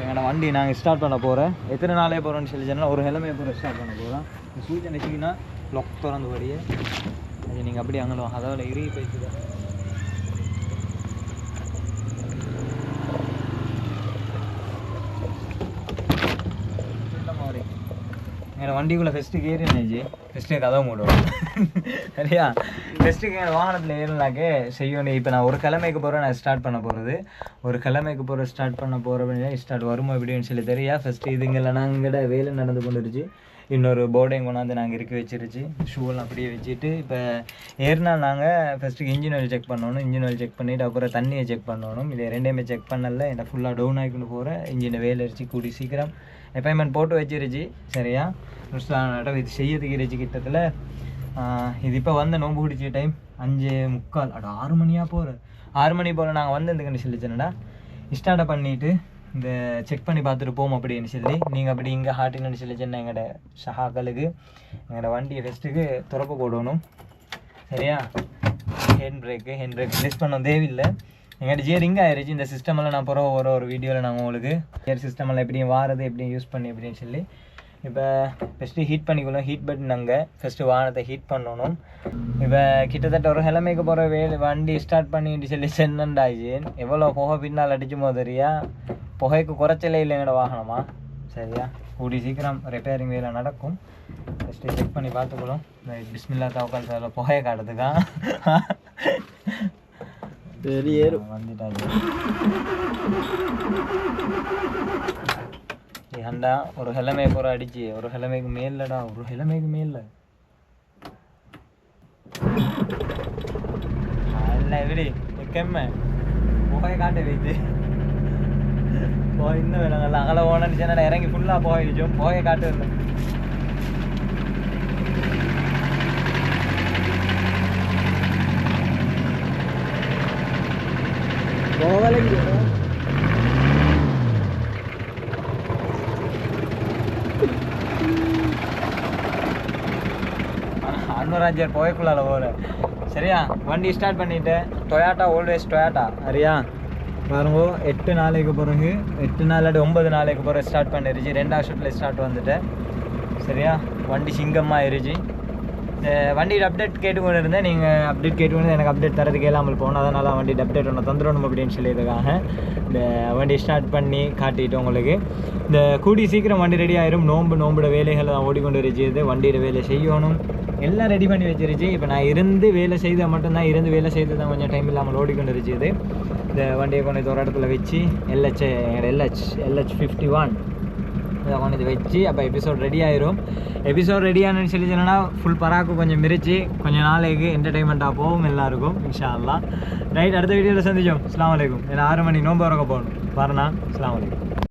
எங்களோட வண்டி நாங்கள் ஸ்டார்ட் பண்ண போகிறேன். எத்தனை நாளே போகிறோன்னு சொல்லி சொன்னால் ஒரு கிழமையை போகிற ஸ்டார்ட் பண்ண போகிறோம். சூழ்ச்சி நினச்சிங்கன்னா லொக் திறந்து படியே அது நீங்கள் அப்படி அங்கே அதோட இறுகி போயிட்டு தான் மாதிரி எங்கள் வண்டிக்குள்ளே ஃபெஸ்ட்டுக்கு ஏறினாச்சு. ஃபெஸ்ட்டுக்கு கதவை மூடுவோம் சரியா? ஃபெஸ்ட்டுக்கு எங்கள் வாகனத்தில் ஏறினாக்கே செய்யணும். இப்போ நான் ஒரு கிழமைக்கு போகிறேன். நான் ஸ்டார்ட் பண்ண போகிறது ஒரு கிழமைக்கு போகிற ஸ்டார்ட் பண்ண போகிறேன். ஸ்டார்ட் வருமா எப்படின்னு சொல்லி தெரியா? ஃபஸ்ட்டு இதுங்களை நாங்கள் வேலை நடந்து கொண்டுருச்சு. இன்னொரு போர்டையும் கொண்டாந்து நாங்கள் இறக்கி வச்சிருச்சு. ஷூவெல்லாம் அப்படியே வச்சுட்டு இப்போ ஏறினா நாங்கள் ஃபஸ்ட்டுக்கு இன்ஜின் ஆயில் செக் பண்ணணும். இன்ஜின் ஆயில் செக் பண்ணிவிட்டு அப்புறம் தண்ணியை செக் பண்ணணும். இதை ரெண்டையுமே செக் பண்ணல. என்னை ஃபுல்லாக டவுன் ஆகிக்கொண்டு போகிறேன். இன்ஜினை வேலை அடிச்சு கூடி சீக்கிரம் அப்பாயின்மெண்ட் போட்டு வச்சிருச்சு. சரியா? இது செய்யறதுக்கு இருச்சு கிட்டத்தில். இது இப்போ வந்து நோம்பு குடிச்ச டைம் 5:45 அட 6 மணியாக போகிற 6 மணி போல் நாங்கள் வந்து இந்த கண்டி சொல்லிச்சேன்டா ஸ்டார்ட்டை பண்ணிவிட்டு இந்த செக் பண்ணி பார்த்துட்டு போவோம் அப்படின்னு சொல்லி. நீங்கள் அப்படி இங்கே ஹார்ட்டின்னு சொல்லிச்சேன்னா எங்களோட ஷஹாக்களுக்கு எங்களோட வண்டியை ஃபஸ்ட்டுக்கு துறப்பு போடணும். சரியா? ஹேண்ட் பிரேக் மிஸ் பண்ண தேவையில்லை. எங்கள்கிட்ட ஜியரிங் ஆயிடுச்சு. இந்த சிஸ்டமெல்லாம் நான் போகிற ஒரு வீடியோவில் நாங்கள் உங்களுக்கு ஜியர் சிஸ்டமெல்லாம் எப்படியும் வாரது எப்படியும் யூஸ் பண்ணி அப்படின்னு சொல்லி இப்போ ஃபஸ்ட்டு ஹீட் பண்ணிக்கணும். ஹீட் பட்டன் நாங்கள் ஃபஸ்ட்டு வாகனத்தை ஹீட் பண்ணணும். இப்போ கிட்டத்தட்ட ஒரு கிழமைக்கு போகிற வண்டி ஸ்டார்ட் பண்ணிட்டு சொல்லி சென்னண்டாச்சு. எவ்வளோ புகை பின்னால் அடிச்சுமோ தெரியா? புகைக்கு குறைச்சலே இல்லை எங்களோட வாகனமா. சரியா? கூடி சீக்கிரம் ரிப்பேரிங் வேலை நடக்கும். ஃபஸ்ட்டு செக் பண்ணி பார்த்துக்கணும். பிஸ்மில்லா தவக்கல் சார் புகையை காட்டுறதுக்கா வந்துட்டாச்சு. ஏண்டா ஒரு கிழமை போகிற அடிச்சு ஒரு கிழமைக்கு மேலடா ஒரு கிழமைக்கு மேல அல்ல எப்படி கெம்ம புகையை காட்ட வைத்து போய் இன்னும் வேணாங்கல்ல அகல ஓனன்னு சொன்னா இறங்கி ஃபுல்லாக போயிடுச்சோம். புகையை காட்டு இல்லை அன்வராஜர் போயக்குள்ளால போகிற. சரியா? வண்டி ஸ்டார்ட் பண்ணிவிட்டேன். Toyota always Toyota. சரியா? பாருங்க 8 நாளைக்கு பிறகு 8 நாளாட்டி 9 நாளைக்கு பிறகு ஸ்டார்ட் பண்ணிருச்சு. 2ஆவது ஷூட்டில் ஸ்டார்ட் வந்துட்டேன். சரியா? வண்டி சிங்கமாக இருந்துச்சு. இந்த வண்டியோட அப்டேட் கேட்டுக்கொண்டு இருந்தேன். நீங்கள் அப்டேட் கேட்டுக்கொண்டு எனக்கு அப்டேட் தரதுக்கு இல்லாமல் போகணும். அதனால் வண்டியோட அப்டேட் ஒன்று தந்துடணும் அப்படின்னு சொல்லியிருக்காங்க. இந்த வண்டி ஸ்டார்ட் பண்ணி காட்டிட்டு உங்களுக்கு இந்த கூடி சீக்கிரம் வண்டி ரெடி ஆயிரும். நோம்போட வேலைகளை தான் ஓடிக்கொண்டு இருந்துச்சு. வண்டியோட வேலை செய்யணும் எல்லாம் ரெடி பண்ணி வச்சிருச்சு. இப்போ நான் இருந்து வேலை செய்தால் மட்டும்தான் வேலை செய்து தான் கொஞ்சம் டைம் இல்லாமல் ஓடிக்கொண்டு இருந்துச்சு. இந்த வண்டியை கொண்டு ஒரு இடத்துல வச்சு LH 51 இதை கொண்டு வச்சு அப்போ எபிசோட் ரெடி ஆயிரும். எபிசோட் ரெடியானு சொல்லி சொன்னா ஃபுல் பராக்கு கொஞ்சம் மிரிச்சு கொஞ்சம் நாளைக்கு என்டர்டைன்மெண்ட்டாக போகும் எல்லாருக்கும் இன்ஷா அல்லாஹ். ரைட், அடுத்த வீடியோவில் சந்திச்சோம். அஸ்ஸலாமு அலைக்கும். ஏன்னா 6 மணி நோம்பு வரக்க போகணும். வரனா அஸ்ஸலாமு அலைக்கும்.